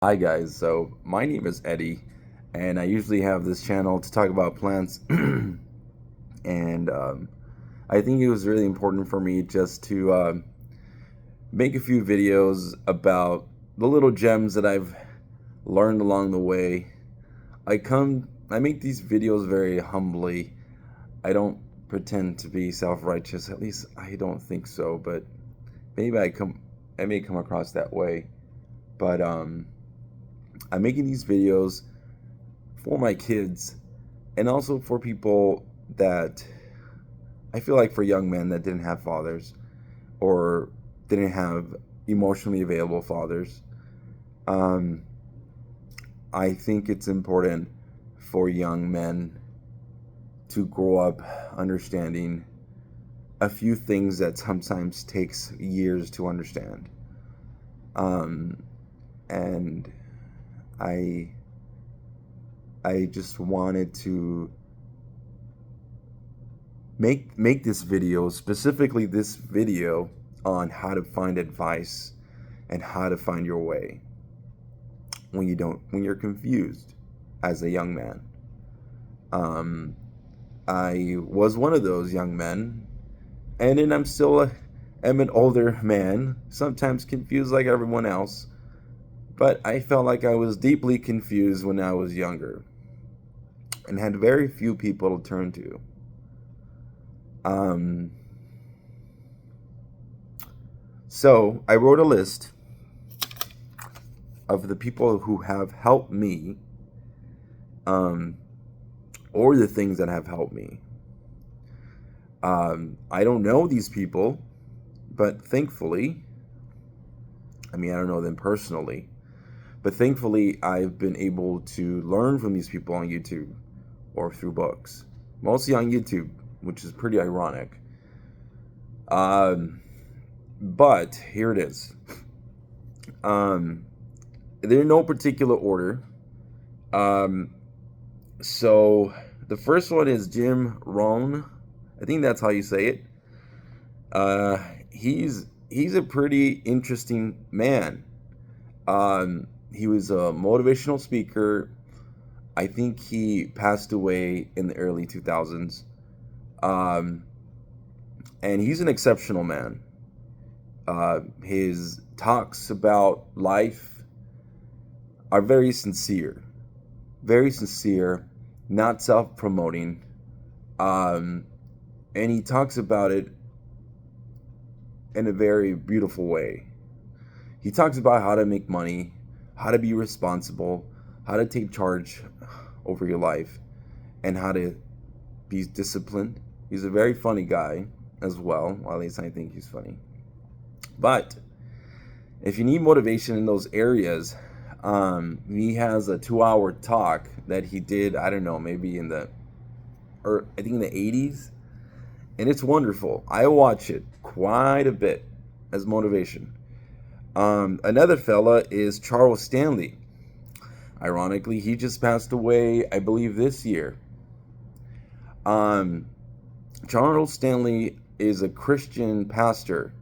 Hi guys, so my name is Eddie, and I usually have this channel to talk about plants, and I think it was really important for me just to make a few videos about the little gems that I've learned along the way. I make these videos very humbly. I don't pretend to be self-righteous, at least I don't think so, but maybe I may come across that way. But I'm making these videos for my kids and also for people that I feel like for young men that didn't have fathers or didn't have emotionally available fathers. Um, I think it's important for young men to grow up understanding a few things that sometimes takes years to understand. Um, and I I just wanted to make this video, specifically this video on how to find advice and how to find your way when you're confused as a young man. um I was one of those young men, and then am an older man, sometimes confused like everyone else, but I felt like I was deeply confused when I was younger and had very few people to turn to. um so I wrote a list of the people who have helped me, um, or the things that have helped me. I don't know these people, but thankfully, I don't know them personally, but thankfully, I've been able to learn from these people on YouTube or through books, mostly on YouTube, which is pretty ironic. Um, but here it is. Um, they're in no particular order. Um, So the first one is Jim Rohn. I think that's how you say it. Uh, he's a pretty interesting man. He was a motivational speaker. I think he passed away in the early 2000s. Um, and he's an exceptional man. His talks about life are very sincere, not self-promoting. Um, and he talks about it in a very beautiful way. He talks about how to make money, how to be responsible, how to take charge over your life, and how to be disciplined. He's a very funny guy as well, or at least I think he's funny. But if you need motivation in those areas, he has a 2 hour talk that he did, I don't know, maybe or I think in the 80s, and it's wonderful. I watch it quite a bit as motivation. Another fella is Charles Stanley. Ironically, he just passed away, I believe, this year. Um, Charles Stanley is a Christian pastor,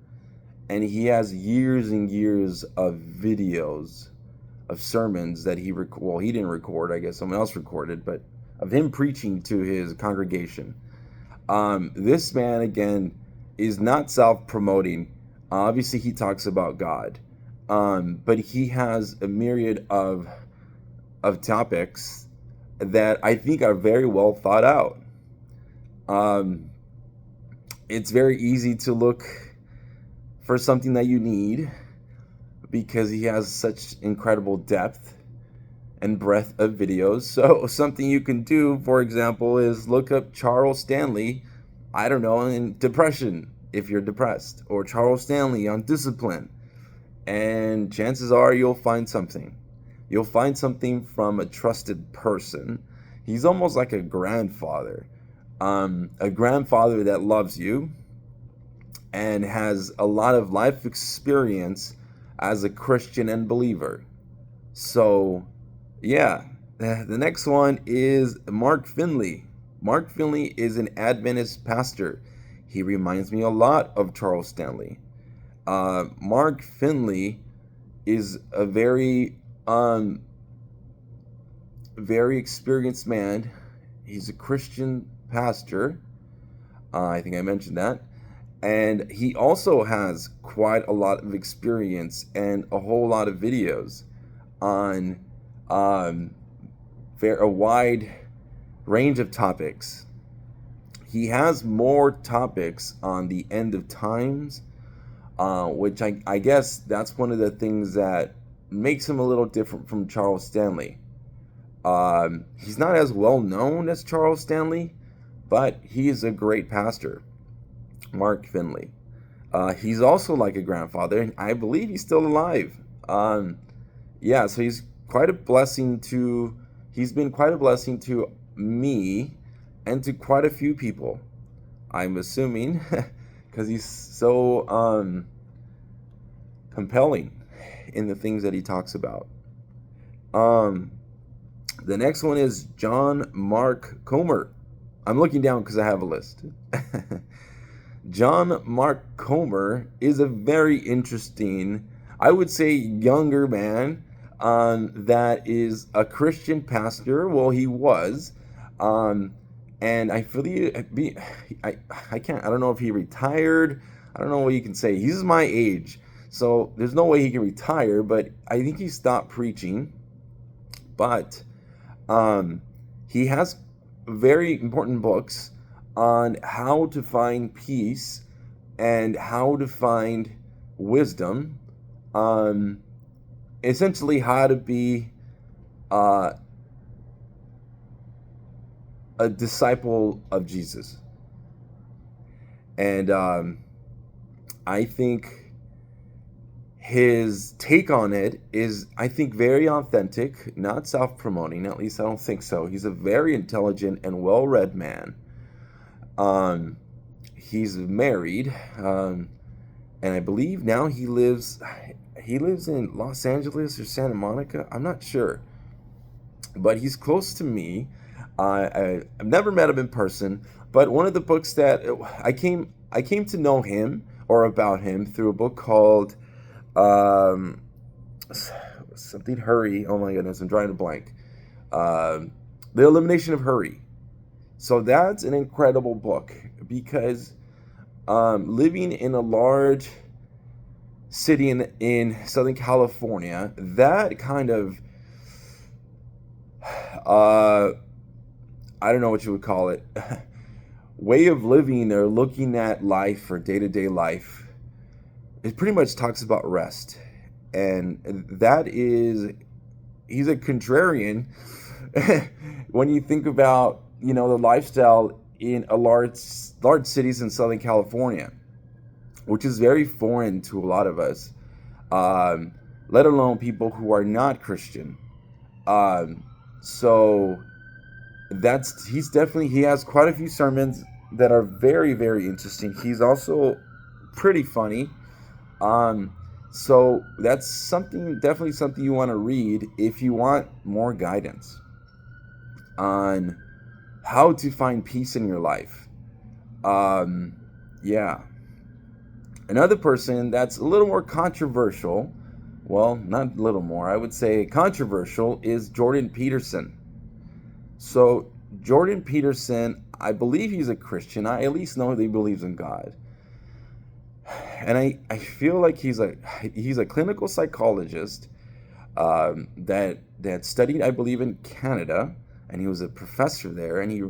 and he has years and years of videos of sermons that he didn't record, I guess someone else recorded, but of him preaching to his congregation. This man, again, is not self-promoting. Obviously, he talks about God, but he has a myriad of topics that I think are very well thought out. Um, it's very easy to look for something that you need because he has such incredible depth and breadth of videos. So something you can do, for example, is look up Charles Stanley, I don't know, in depression if you're depressed, or Charles Stanley on discipline, and chances are you'll find something. You'll find something from a trusted person. He's almost like a grandfather that loves you and has a lot of life experience as a Christian and believer. So, yeah, the next one is Mark Finley. Mark Finley is an Adventist pastor. He reminds me a lot of Charles Stanley. Mark Finley is a very Um, very experienced man. He's a Christian pastor. I think I mentioned that. And he also has quite a lot of experience and a whole lot of videos on um, a wide range of topics. He has more topics on the end of times, which I guess that's one of the things that makes him a little different from Charles Stanley. He's not as well known as Charles Stanley, but he is a great pastor, Mark Finley. He's also like a grandfather, and I believe he's still alive. Yeah, so he's been quite a blessing to me and to quite a few people, I'm assuming, because he's so compelling in the things that he talks about. The next one is John Mark Comer. I'm looking down because I have a list. John Mark Comer is a very interesting, I would say, younger man that is a Christian pastor. Well, he was. And I feel I don't know if he retired. I don't know what you can say. He's my age, so there's no way he can retire, but I think he stopped preaching. But he has very important books on how to find peace and how to find wisdom. Essentially, how to be a disciple of Jesus. And I think his take on it is, I think, very authentic, not self-promoting. At least I don't think so. He's a very intelligent and well-read man. He's married, and I believe now he lives in Los Angeles or Santa Monica. I'm not sure, but he's close to me. I've never met him in person, but one of the books that I came to know him or about him through a book called something Hurry. Oh my goodness, I'm drawing a blank. The Elimination of Hurry. So that's an incredible book because living in a large city in Southern California, that kind of I don't know what you would call it, way of living or looking at life or day-to-day life, it pretty much talks about rest. And that is, he's a contrarian when you think about, the lifestyle in a large cities in Southern California, which is very foreign to a lot of us, let alone people who are not Christian. So he has quite a few sermons that are very, very interesting. He's also pretty funny. So that's definitely something you want to read if you want more guidance on how to find peace in your life. Yeah. Another person that's a little more controversial, well, not a little more, I would say controversial, is Jordan Peterson. So Jordan Peterson, I believe he's a Christian. I at least know that he believes in God. And I feel like he's a clinical psychologist that studied, I believe, in Canada, and he was a professor there, and he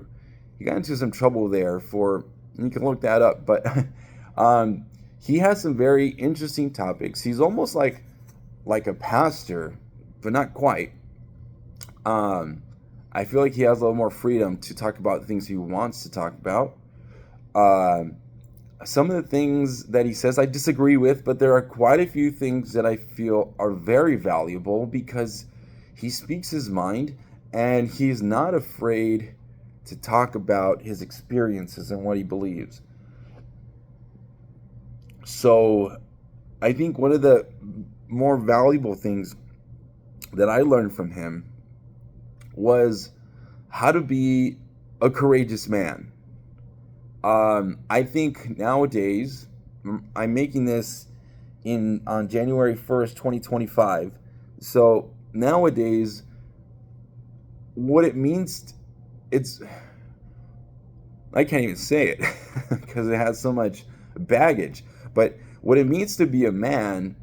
got into some trouble there you can look that up, but he has some very interesting topics. He's almost like a pastor, but not quite. I feel like he has a little more freedom to talk about the things he wants to talk about. Some of the things that he says I disagree with, but there are quite a few things that I feel are very valuable because he speaks his mind and he's not afraid to talk about his experiences and what he believes. So I think one of the more valuable things that I learned from him was how to be a courageous man. I think nowadays, I'm making this on January 1st, 2025. So nowadays, what it means, it's, I can't even say it because it has so much baggage. But what it means to be a man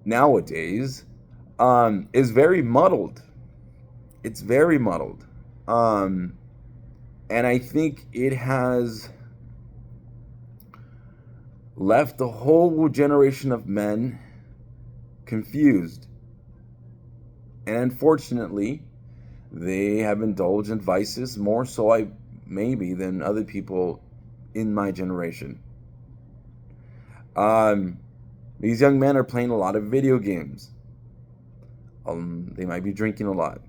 nowadays is very muddled. It's very muddled. Um, and I think it has left a whole generation of men confused. And unfortunately, they have indulged in vices more so maybe than other people in my generation. Um, these young men are playing a lot of video games. They might be drinking a lot.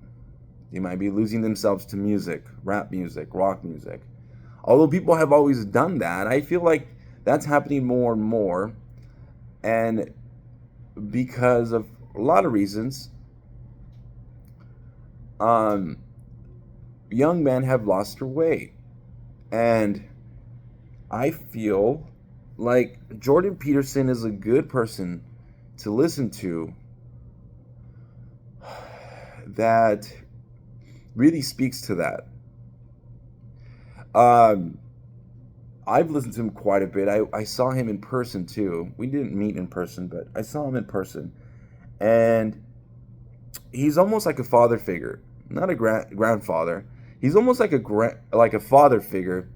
They might be losing themselves to music, rap music, rock music. Although people have always done that, I feel like that's happening more and more. And because of a lot of reasons, young men have lost their way. And I feel like Jordan Peterson is a good person to listen to that really speaks to that. I've listened to him quite a bit. I saw him in person too. We didn't meet in person, but I saw him in person. And he's almost like a father figure, not a grandfather. He's almost like a father figure,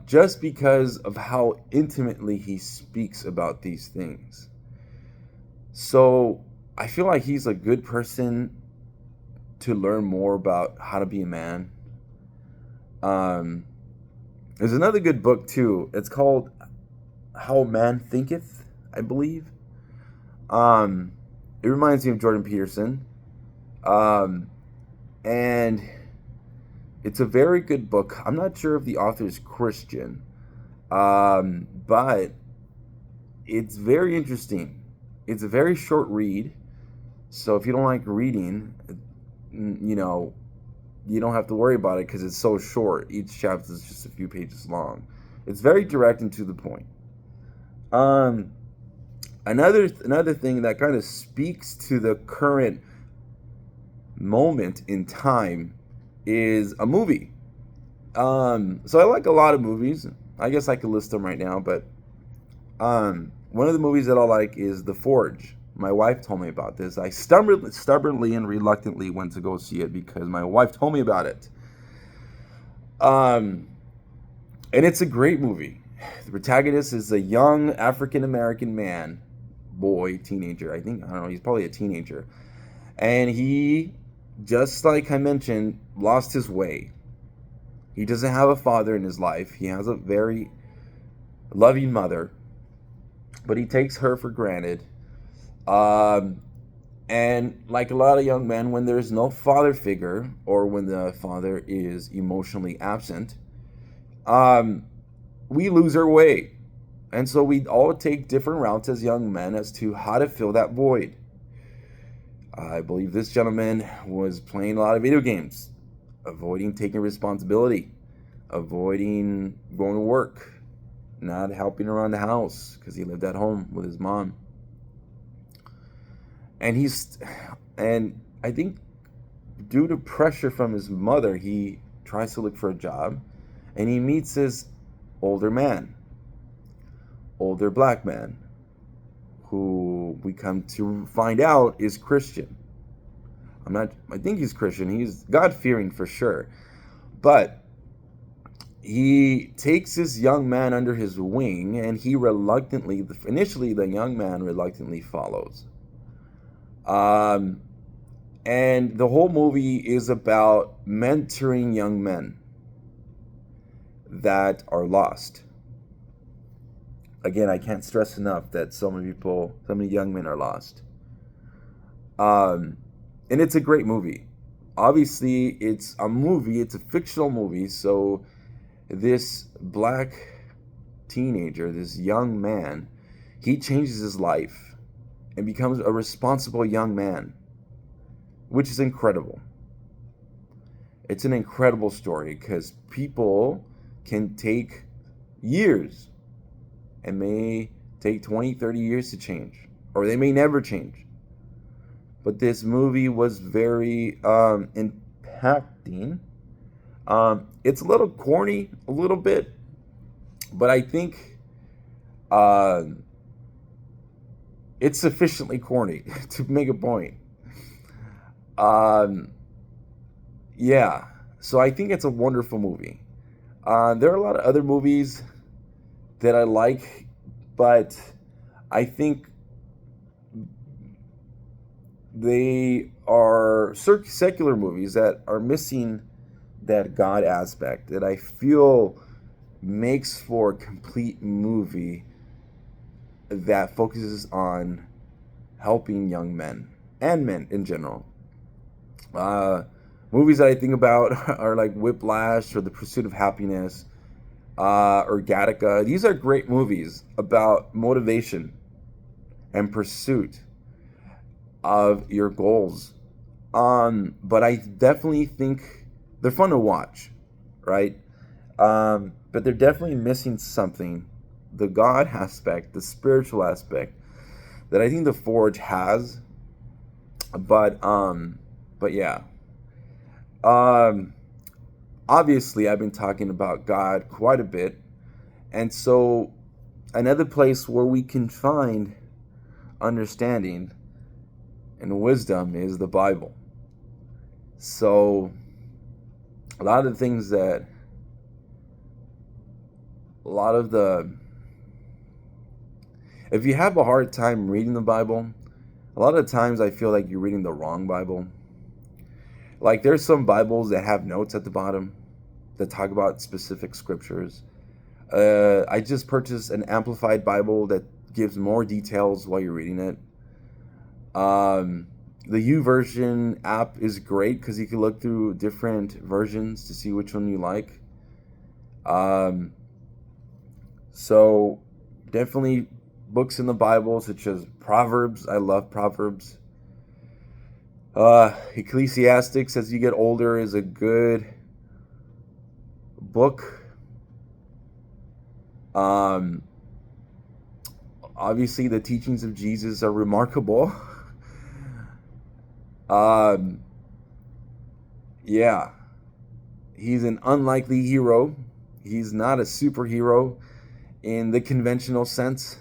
just because of how intimately he speaks about these things. So I feel like he's a good person to learn more about how to be a man. There's another good book too. It's called How a Man Thinketh, I believe. It reminds me of Jordan Peterson. And it's a very good book. I'm not sure if the author is Christian, but it's very interesting. It's a very short read, so if you don't like reading, you don't have to worry about it because it's so short. Each chapter is just a few pages long. It's very direct and to the point. Another thing that kind of speaks to the current moment in time is a movie. So I like a lot of movies. I guess I could list them right now, but one of the movies that I like is The Forge. My wife told me about this. I stubbornly and reluctantly went to go see it because my wife told me about it. And it's a great movie. The protagonist is a young African American man, boy, teenager. I don't know, he's probably a teenager. And he, just like I mentioned, lost his way. He doesn't have a father in his life. He has a very loving mother, but he takes her for granted. And like a lot of young men, when there's no father figure or when the father is emotionally absent, we lose our way. And so we all take different routes as young men as to how to fill that void. I believe this gentleman was playing a lot of video games, avoiding taking responsibility, avoiding going to work, not helping around the house because he lived at home with his mom. And I think due to pressure from his mother, he tries to look for a job, and he meets this older black man, who we come to find out is Christian. I think he's Christian. He's God-fearing for sure. But he takes this young man under his wing, and initially the young man reluctantly follows. And the whole movie is about mentoring young men that are lost. Again, I can't stress enough that so many young men are lost. And it's a great movie. Obviously, it's a fictional movie, so this black teenager, this young man, he changes his life and becomes a responsible young man, which is incredible. It's an incredible story because people can take years and may take 20, 30 years to change, or they may never change. but this movie was very impacting. It's a little corny, a little bit, but I think uh, it's sufficiently corny to make a point. Um, yeah, so I think it's a wonderful movie. There are a lot of other movies that I like, but I think they are secular movies that are missing that God aspect that I feel makes for a complete movie that focuses on helping young men and men in general. Uh, Movies that I think about are like Whiplash or The Pursuit of Happiness or Gattaca. These are great movies about motivation and pursuit of your goals. But I definitely think they're fun to watch, right? But they're definitely missing something, the God aspect, the spiritual aspect that I think The Forge has. But but yeah. Um, Obviously, I've been talking about God quite a bit, and so another place where we can find understanding and wisdom is the Bible. So a lot of the things that a lot of the if you have a hard time reading the Bible, a lot of times I feel like you're reading the wrong Bible. Like there's some Bibles that have notes at the bottom that talk about specific scriptures. I just purchased an amplified Bible that gives more details while you're reading it. The YouVersion app is great because you can look through different versions to see which one you like. Um, so definitely books in the Bible such as Proverbs. I love Proverbs. Ecclesiastics, as you get older, is a good book. Um, Obviously, the teachings of Jesus are remarkable. um, yeah, he's an unlikely hero. He's not a superhero in the conventional sense,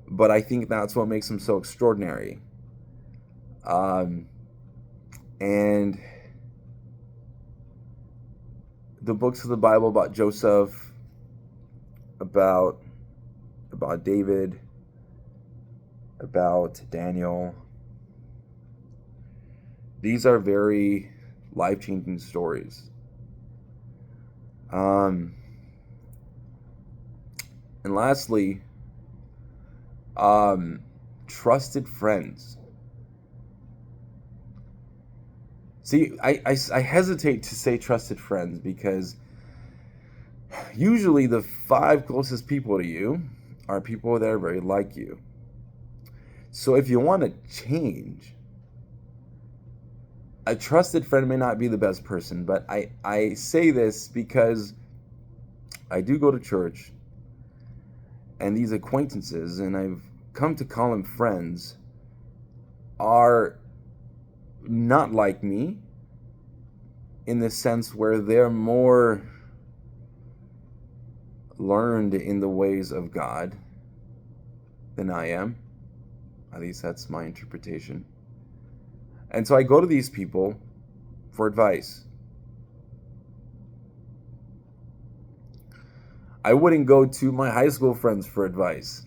but I think that's what makes him so extraordinary. Um, and the books of the Bible about Joseph, about David, about Daniel, these are very life-changing stories. And lastly, trusted friends. See, I hesitate to say trusted friends because usually the 5 closest people to you are people that are very like you. So if you want to change, a trusted friend may not be the best person, but I say this because I do go to church, and these acquaintances, and I've come to call them friends, are not like me in the sense where they're more learned in the ways of God than I am. At least that's my interpretation. And so I go to these people for advice. I wouldn't go to my high school friends for advice.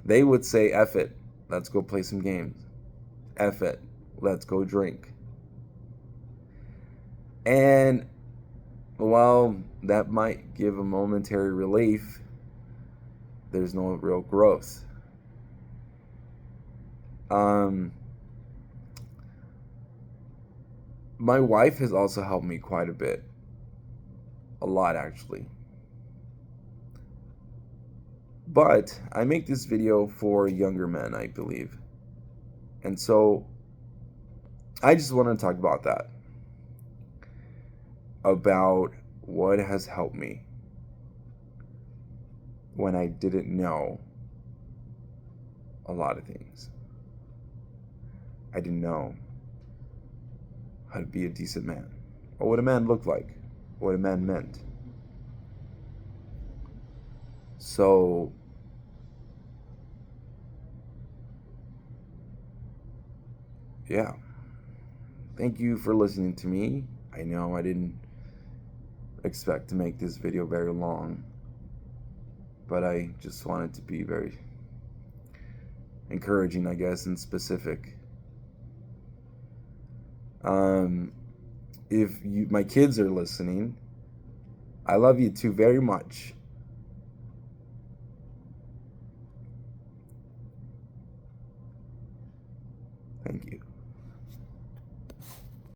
They would say, F it, let's go play some games. F it, let's go drink. And while that might give a momentary relief, there's no real growth. My wife has also helped me quite a bit. A lot, actually. But I make this video for younger men, I believe. And so I just want to talk about that. About what has helped me when I didn't know a lot of things. I didn't know how to be a decent man, or what a man looked like, what a man meant. So, yeah. Thank you for listening to me. I know I didn't expect to make this video very long, but I just wanted to be very encouraging, I guess, and specific. If my kids are listening, I love you too very much. Thank you.